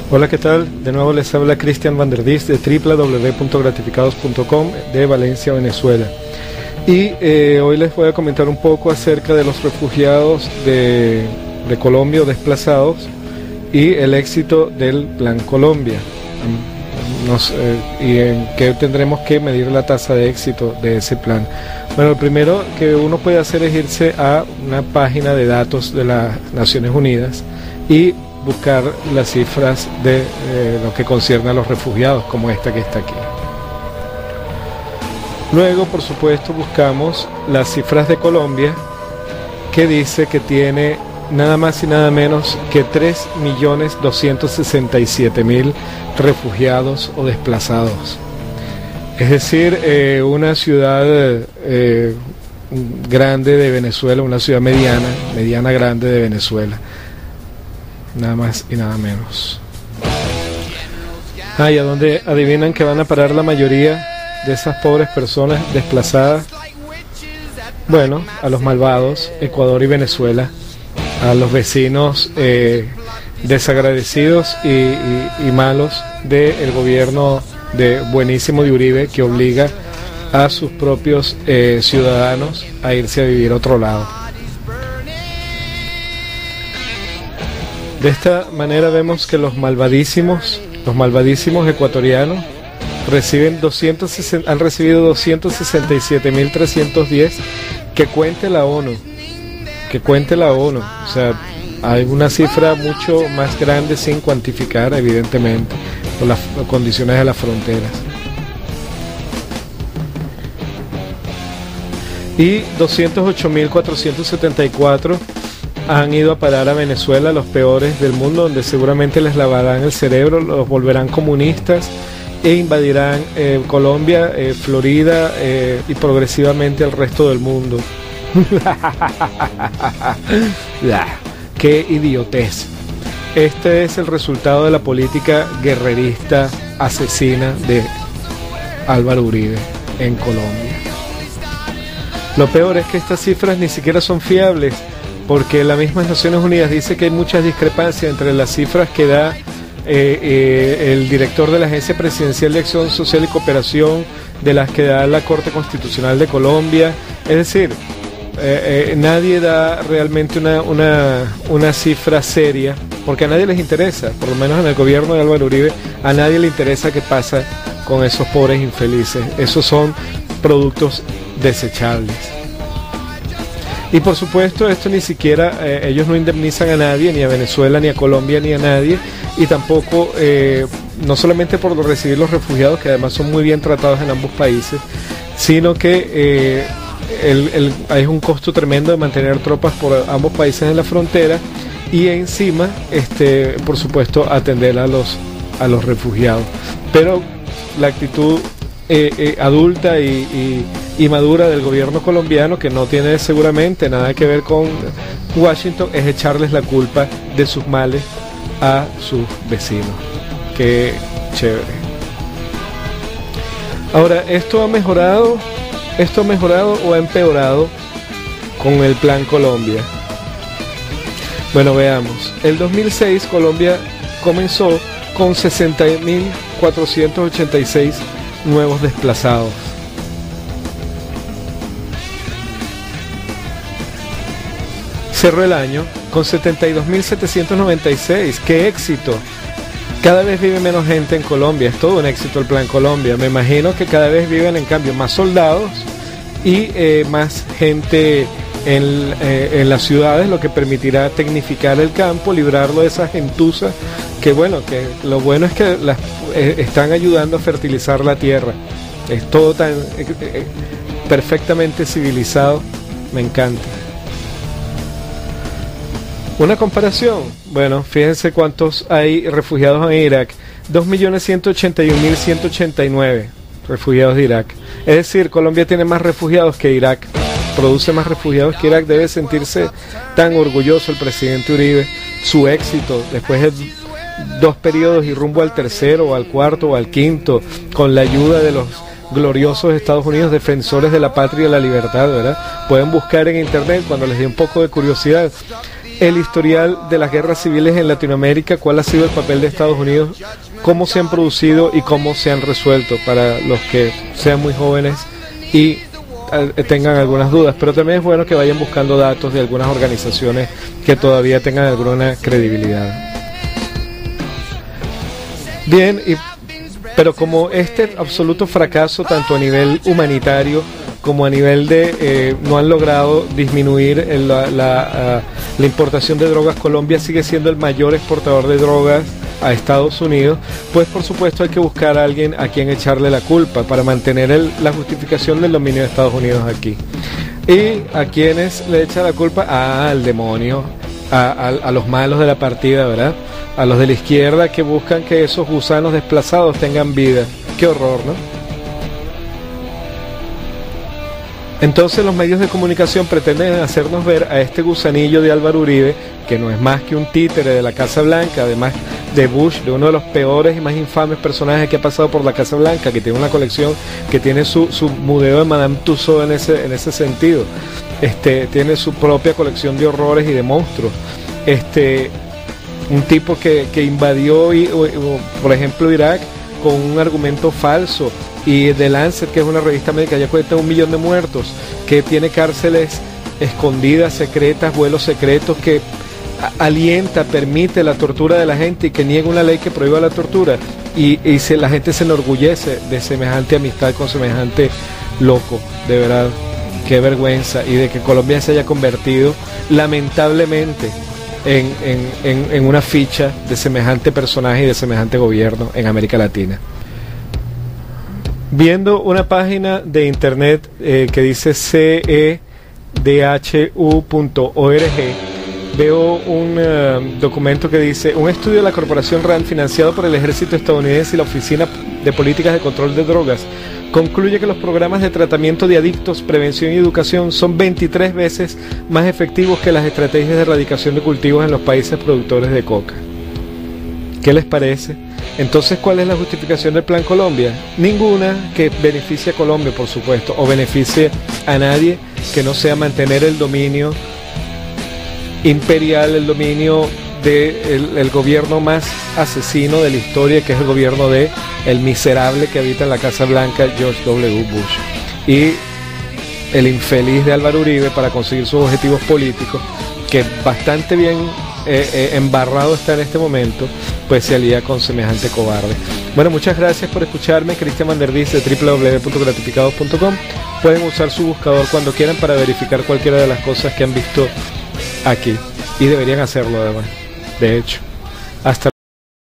Hola, ¿qué tal? De nuevo les habla Cristian Van der Dis de www.gratificados.com de Valencia, Venezuela. Y hoy les voy a comentar un poco acerca de los refugiados de Colombia o desplazados y el éxito del Plan Colombia. Y en qué tendremos que medir la tasa de éxito de ese plan. Bueno, lo primero que uno puede hacer es irse a una página de datos de las Naciones Unidas y buscar las cifras de lo que concierne a los refugiados, como esta que está aquí. Luego, por supuesto, buscamos las cifras de Colombia, que dice que tiene nada más y nada menos que 3.267.000 refugiados o desplazados. Es decir, una ciudad grande de Venezuela, una ciudad mediana grande de Venezuela. Nada más y nada menos. ¿Y a dónde adivinan que van a parar la mayoría de esas pobres personas desplazadas? Bueno, a los malvados, Ecuador y Venezuela, a los vecinos desagradecidos y malos del gobierno buenísimo de Uribe, que obliga a sus propios ciudadanos a irse a vivir a otro lado. De esta manera vemos que los malvadísimos ecuatorianos han recibido 267.310, que cuente la ONU. O sea, hay una cifra mucho más grande sin cuantificar, evidentemente, por las condiciones de las fronteras. Y 208.474 han ido a parar a Venezuela, los peores del mundo, donde seguramente les lavarán el cerebro, los volverán comunistas e invadirán Colombia, Florida y progresivamente el resto del mundo. ¡Qué idiotez! Este es el resultado de la política guerrerista asesina de Álvaro Uribe en Colombia. Lo peor es que estas cifras ni siquiera son fiables, porque la misma Naciones Unidas dice que hay muchas discrepancias entre las cifras que da el director de la Agencia Presidencial de Acción Social y Cooperación, de las que da la Corte Constitucional de Colombia. Es decir, nadie da realmente una cifra seria, porque a nadie les interesa, por lo menos en el gobierno de Álvaro Uribe, a nadie le interesa qué pasa con esos pobres infelices. Esos son productos desechables. Y por supuesto esto ni siquiera, ellos no indemnizan a nadie, ni a Venezuela, ni a Colombia, ni a nadie, y tampoco, no solamente por recibir los refugiados, que además son muy bien tratados en ambos países, sino que hay un costo tremendo de mantener tropas por ambos países en la frontera, y encima, por supuesto, atender a los refugiados. Pero la actitud adulta y madura del gobierno colombiano, que no tiene seguramente nada que ver con Washington, es echarles la culpa de sus males a sus vecinos. Qué chévere. Ahora, ¿esto ha mejorado o ha empeorado con el Plan Colombia? Bueno, veamos. El 2006 Colombia comenzó con 60.486 nuevos desplazados. Cerró el año con 72.796. ¡Qué éxito! Cada vez vive menos gente en Colombia. Es todo un éxito el Plan Colombia. Me imagino que cada vez viven, en cambio, más soldados y más gente en las ciudades, lo que permitirá tecnificar el campo, librarlo de esa gentuza, que lo bueno es que están ayudando a fertilizar la tierra. Es todo tan perfectamente civilizado. Me encanta. Una comparación, bueno, fíjense cuántos hay refugiados en Irak: 2.181.189 refugiados de Irak. Es decir, Colombia tiene más refugiados que Irak, produce más refugiados que Irak. Debe sentirse tan orgulloso el presidente Uribe, su éxito después de 2 periodos y rumbo al tercero o al cuarto o al quinto, con la ayuda de los gloriosos Estados Unidos, defensores de la patria y la libertad, ¿verdad? Pueden buscar en internet cuando les dé un poco de curiosidad. el historial de las guerras civiles en Latinoamérica, cuál ha sido el papel de Estados Unidos, cómo se han producido y cómo se han resuelto, para los que sean muy jóvenes y tengan algunas dudas. Pero también es bueno que vayan buscando datos de algunas organizaciones que todavía tengan alguna credibilidad. Bien, pero como este absoluto fracaso, tanto a nivel humanitario como a nivel de no han logrado disminuir la importación de drogas, Colombia sigue siendo el mayor exportador de drogas a Estados Unidos, pues por supuesto hay que buscar a alguien a quien echarle la culpa para mantener la justificación del dominio de Estados Unidos aquí. ¿Y a quienes le echa la culpa? Al demonio, a los malos de la partida, ¿verdad? A los de la izquierda que buscan que esos gusanos desplazados tengan vida. Qué horror, ¿no? Entonces los medios de comunicación pretenden hacernos ver a este gusanillo de Álvaro Uribe, que no es más que un títere de la Casa Blanca, además de Bush, de uno de los peores y más infames personajes que ha pasado por la Casa Blanca, que tiene una colección, que tiene su museo de Madame Tussauds en ese sentido, tiene su propia colección de horrores y de monstruos, un tipo que invadió por ejemplo Irak con un argumento falso, y The Lancet, que es una revista médica, ya cuenta 1 millón de muertos, que tiene cárceles escondidas, secretas, vuelos secretos, que permite la tortura de la gente y que niega una ley que prohíba la tortura, y la gente se enorgullece de semejante amistad con semejante loco. De verdad, qué vergüenza, y de que Colombia se haya convertido lamentablemente en una ficha de semejante personaje y de semejante gobierno en América Latina. Viendo una página de internet que dice cedhu.org, veo un documento que dice: un estudio de la corporación RAND financiado por el ejército estadounidense y la Oficina de Políticas de Control de Drogas concluye que los programas de tratamiento de adictos, prevención y educación son 23 veces más efectivos que las estrategias de erradicación de cultivos en los países productores de coca. ¿Qué les parece? Entonces, ¿cuál es la justificación del Plan Colombia? Ninguna que beneficie a Colombia, por supuesto, o beneficie a nadie, que no sea mantener el dominio imperial, el dominio del gobierno más asesino de la historia, que es el gobierno de el miserable que habita en la Casa Blanca, George W. Bush, y el infeliz de Álvaro Uribe, para conseguir sus objetivos políticos, que bastante bien embarrado está en este momento, pues se alía con semejante cobarde. Bueno, muchas gracias por escucharme. Cristian Vandervis de www.gratificados.com. Pueden usar su buscador cuando quieran para verificar cualquiera de las cosas que han visto aquí, y deberían hacerlo además, de hecho. Hasta